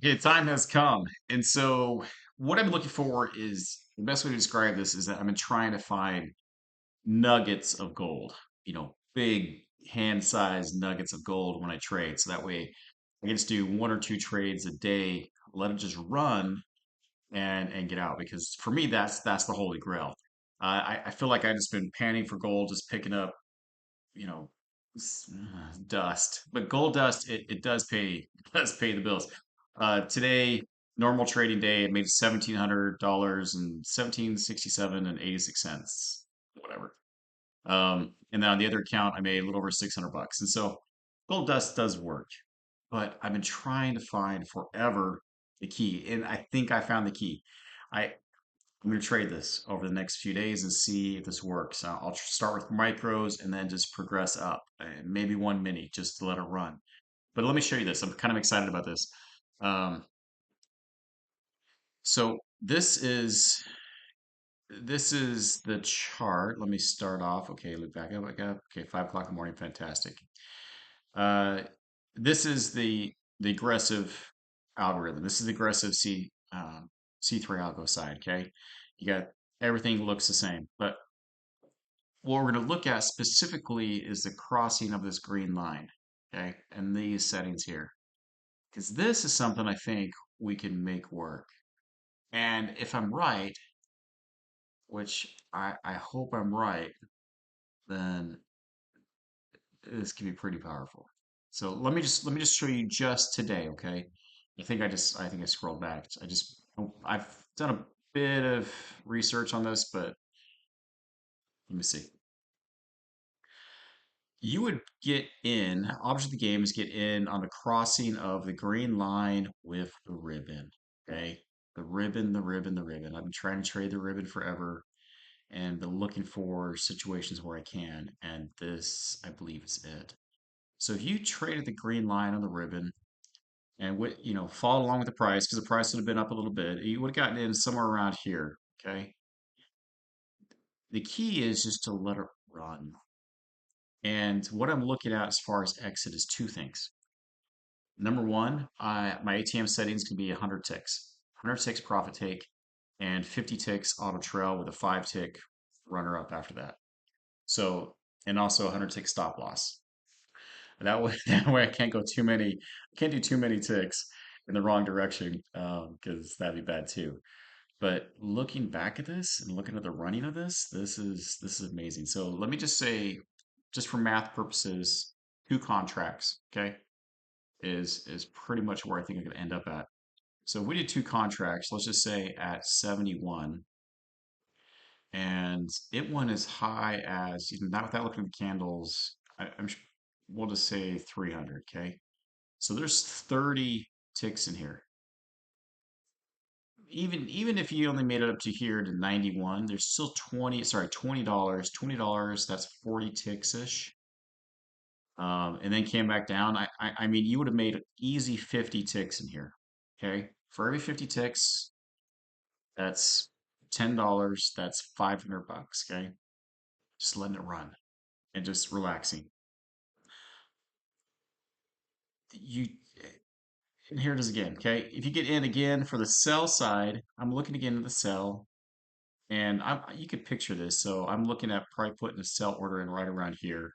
Okay, time has come. And so what I'm looking for is the best way to describe this is that I've been trying to find nuggets of gold, big hand-sized nuggets of gold when I trade. So that way I can just do one or two trades a day, let it just run and get out. Because for me, that's the holy grail. I feel like I've just been panning for gold, just picking up, you know, dust. But gold dust, it does pay does pay the bills. Today, normal trading day, it made $1,700 and 1767 and 86 cents, whatever. And then on the other account, I made a little over 600 bucks. And so gold dust does work, but I've been trying to find forever the key, and I think I found the key. I I'm going to trade this over the next few days and see if this works. I'll start with micros and then just progress up, maybe one mini just to let it run. But let me show you this. I'm kind of excited about this. Um, so this is the chart. Let me start off. Okay, look back up, back up. Okay, 5 o'clock in the morning. Fantastic. Uh, this is the aggressive algorithm. This is the aggressive C3 algo side. Okay, you got everything looks the same, but what we're going to look at specifically is the crossing of this green line, okay, and these settings here, because this is something I think we can make work. And if I'm right, which I hope I'm right, then this can be pretty powerful. So let me just show you just today, okay? I think I scrolled back. I've done a bit of research on this, but let me see. You would get in, object of the game is get in on the crossing of the green line with the ribbon. Okay. The ribbon, the ribbon, the ribbon. I've been trying to trade the ribbon forever and been looking for situations where I can. And this, I believe, is it. So if you traded the green line on the ribbon and followed along with the price, because the price would have been up a little bit, you would have gotten in somewhere around here. Okay. The key is just to let it run. And what I'm looking at as far as exit is two things. Number one, my ATM settings can be 100 ticks, 100 ticks profit take, and 50 ticks auto trail with a 5 tick runner up after that. So, and also 100 tick stop loss. And that way, that way I can't go too many, I can't do too many ticks in the wrong direction because that'd be bad too. But looking back at this and looking at the running of this is amazing. So let me just say, just for math purposes, two contracts, okay? is pretty much where I think I could end up at. So if we did two contracts, let's just say at 71, and it went as high as, not without looking at the candles, we'll just say 300, okay? So there's 30 ticks in here. Even if you only made it up to here to 91, there's still $20, $20, that's 40 ticks-ish. And then came back down. I mean, you would have made easy 50 ticks in here. Okay. For every 50 ticks, that's $10. That's 500 bucks. Okay. Just letting it run and just relaxing. You, and here it is again. Okay. If you get in again for the sell side, I'm looking again at the sell and you could picture this. So I'm looking at probably putting a sell order in right around here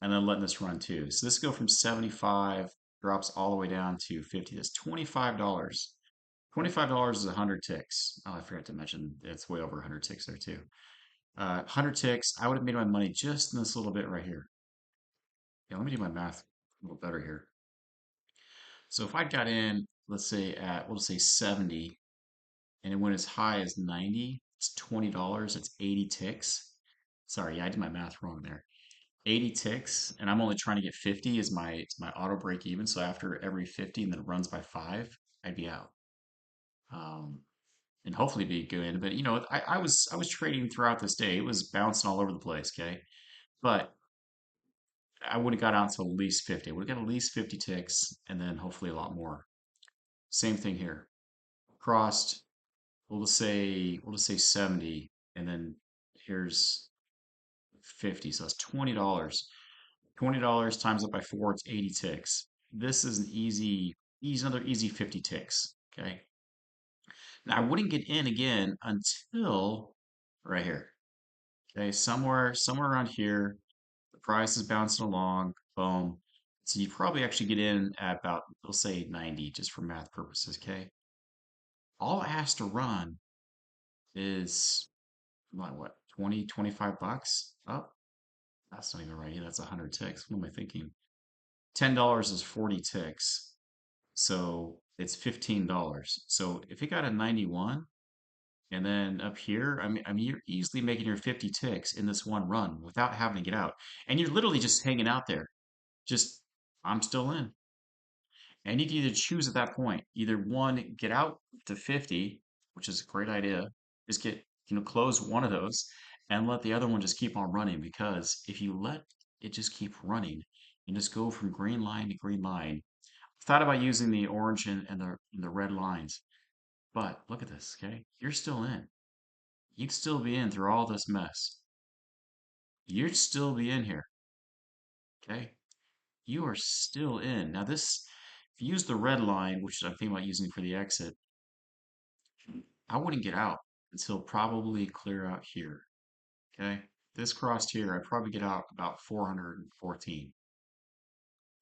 and then letting this run too. So this go from 75, drops all the way down to 50. That's $25. $25 is 100 ticks. Oh, I forgot to mention it's way over 100 ticks there too. 100 ticks, I would have made my money just in this little bit right here. Yeah, let me do my math a little better here. So if I got in, let's say we'll just say 70, and it went as high as 90, it's $20. It's 80 ticks. Sorry, yeah, I did my math wrong there. 80 ticks, and I'm only trying to get 50 is my auto break even. So after every 50 and then it runs by five, I'd be out. Um, and hopefully be good. But I was trading throughout this day. It was bouncing all over the place, okay? But I would have got out to at least 50. I would have got at least 50 ticks and then hopefully a lot more. Same thing here. Crossed, we'll just say 70, and then here's 50. So that's $20. $20 times up by four, it's 80 ticks. This is an easy another easy 50 ticks. Okay. Now I wouldn't get in again until right here. Okay, somewhere around here, the price is bouncing along. Boom. So you probably actually get in at about, we'll say 90, just for math purposes. Okay. All it has to run is what, 20, 25 bucks up? That's not even right. Yeah, that's 100 ticks. What am I thinking? $10 is 40 ticks. So it's $15. So if it got a 91, and then up here, I mean, you're easily making your 50 ticks in this one run without having to get out. And you're literally just hanging out there. Just, I'm still in. And you can either choose at that point, either one, get out to 50, which is a great idea. Just get, close one of those and let the other one just keep on running. Because if you let it just keep running and just go from green line to green line, I thought about using the orange and the red lines. But look at this, okay? You're still in. You'd still be in through all this mess. You'd still be in here, okay? You are still in. Now this, if you use the red line, which I'm thinking about using for the exit, I wouldn't get out until probably clear out here, okay? This crossed here, I'd probably get out about 414.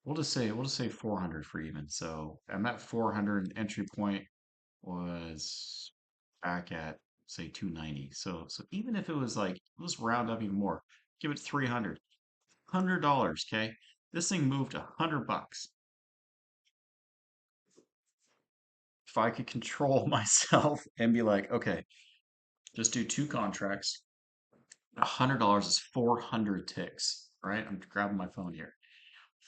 We'll just say 400 for even. So I'm at 400, entry point was back at say 290. So even if it was like, let's round up even more, give it 300. $100, okay? This thing moved 100 bucks. If I could control myself and be like, okay, just do two contracts. $100 is 400 ticks, right? I'm grabbing my phone here.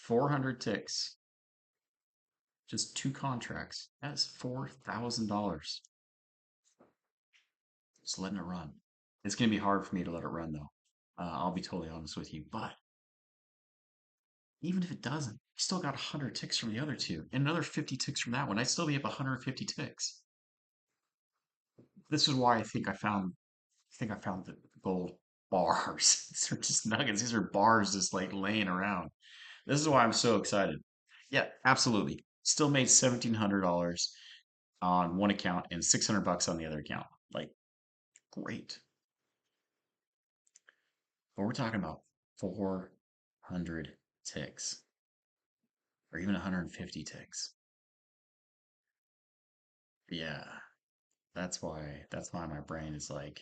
400 ticks, just two contracts. That's $4,000. Just letting it run. It's going to be hard for me to let it run though. I'll be totally honest with you. But even if it doesn't, I still got 100 ticks from the other two and another 50 ticks from that one. I'd still be up 150 ticks. This is why I think I found the gold bars. These are just nuggets. These are bars just like laying around. This is why I'm so excited. Yeah, absolutely. Still made $1,700 on one account and 600 bucks on the other account. Like, great. But we're talking about 400 ticks or even 150 ticks. Yeah, that's why my brain is like,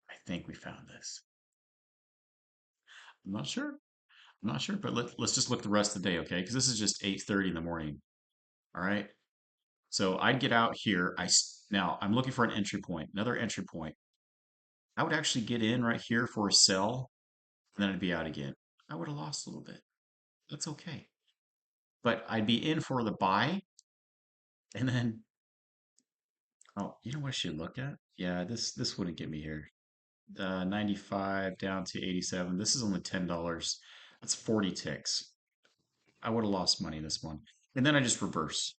I think we found this. I'm not sure. I'm not sure, but let's just look the rest of the day, okay? Because this is just 8:30 in the morning. All right. So I'd get out here. Now I'm looking for an entry point, another entry point. I would actually get in right here for a sell, and then I'd be out again. I would have lost a little bit. That's okay. But I'd be in for the buy, and then oh, you know what I should look at? Yeah, this wouldn't get me here. 95 down to 87. This is only $10. That's 40 ticks. I would have lost money this one. And then I just reverse.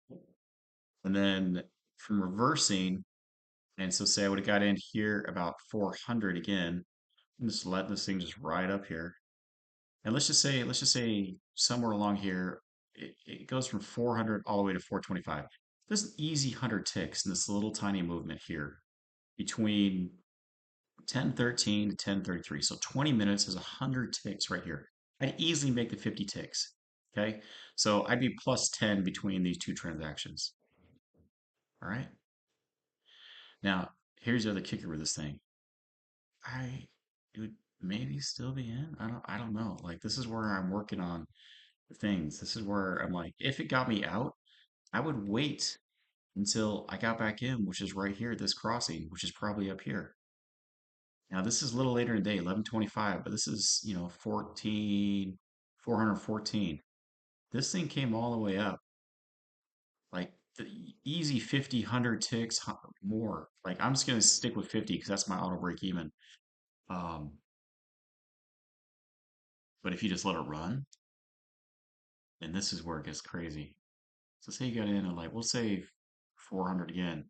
And then from reversing, and so say I would have got in here about 400 again. I'm just letting this thing just ride up here. And let's just say somewhere along here, it goes from 400 all the way to 425. There's an easy 100 ticks in this little tiny movement here between 10:13 to 10:33. So 20 minutes is 100 ticks right here. I'd easily make the 50 ticks. Okay. So I'd be plus 10 between these two transactions. All right. Now, here's the other kicker with this thing. I would maybe still be in. I don't know. Like this is where I'm working on things. This is where I'm like, if it got me out, I would wait until I got back in, which is right here at this crossing, which is probably up here. Now this is a little later in the day, 11:25, but this is, 414. This thing came all the way up, like the easy 50, 100 ticks more. Like I'm just gonna stick with 50 because that's my auto break even. Um, but if you just let it run, then this is where it gets crazy. So say you got in at like, we'll say 400 again.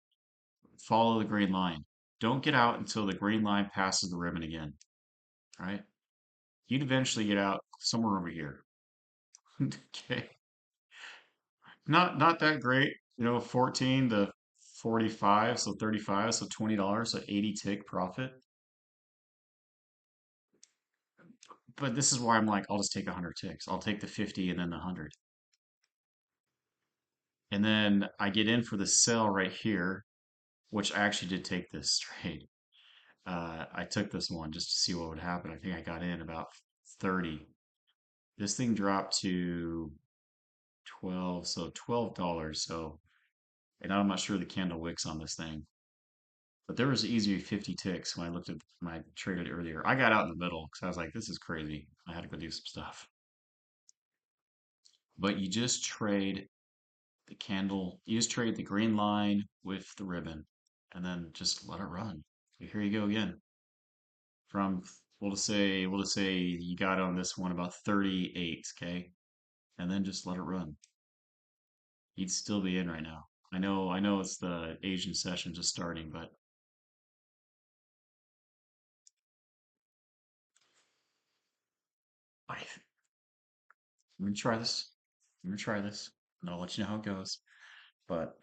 Follow the green line. Don't get out until the green line passes the ribbon again. All right? You'd eventually get out somewhere over here. Okay. Not that great. 14 to 45, so 35, so $20, so 80 tick profit. But this is why I'm like, I'll just take 100 ticks. I'll take the 50 and then the 100. And then I get in for the sell right here, which I actually did take this trade. I took this one just to see what would happen. I think I got in about 30. This thing dropped to 12, so $12. So, and I'm not sure the candle wicks on this thing, but there was easy 50 ticks when I looked at when I traded earlier. I got out in the middle because I was like, this is crazy. I had to go do some stuff. But you just trade the candle, you just trade the green line with the ribbon and then just let it run. So here you go again. From we'll just say you got on this one about 38, okay? And then just let it run. You'd still be in right now. I know it's the Asian session just starting, but I'm gonna try this. I'm gonna try this, and I'll let you know how it goes. But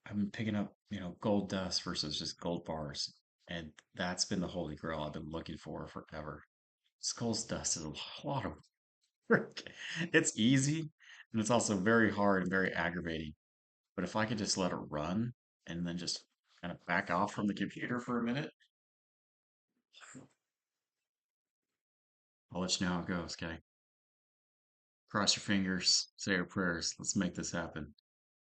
I've been picking up, gold dust versus just gold bars, and that's been the holy grail I've been looking for forever. Skull's dust is a lot of work. It's easy, and it's also very hard and very aggravating. But if I could just let it run and then just kind of back off from the computer for a minute, I'll let you know how it goes, okay? Cross your fingers, say your prayers. Let's make this happen.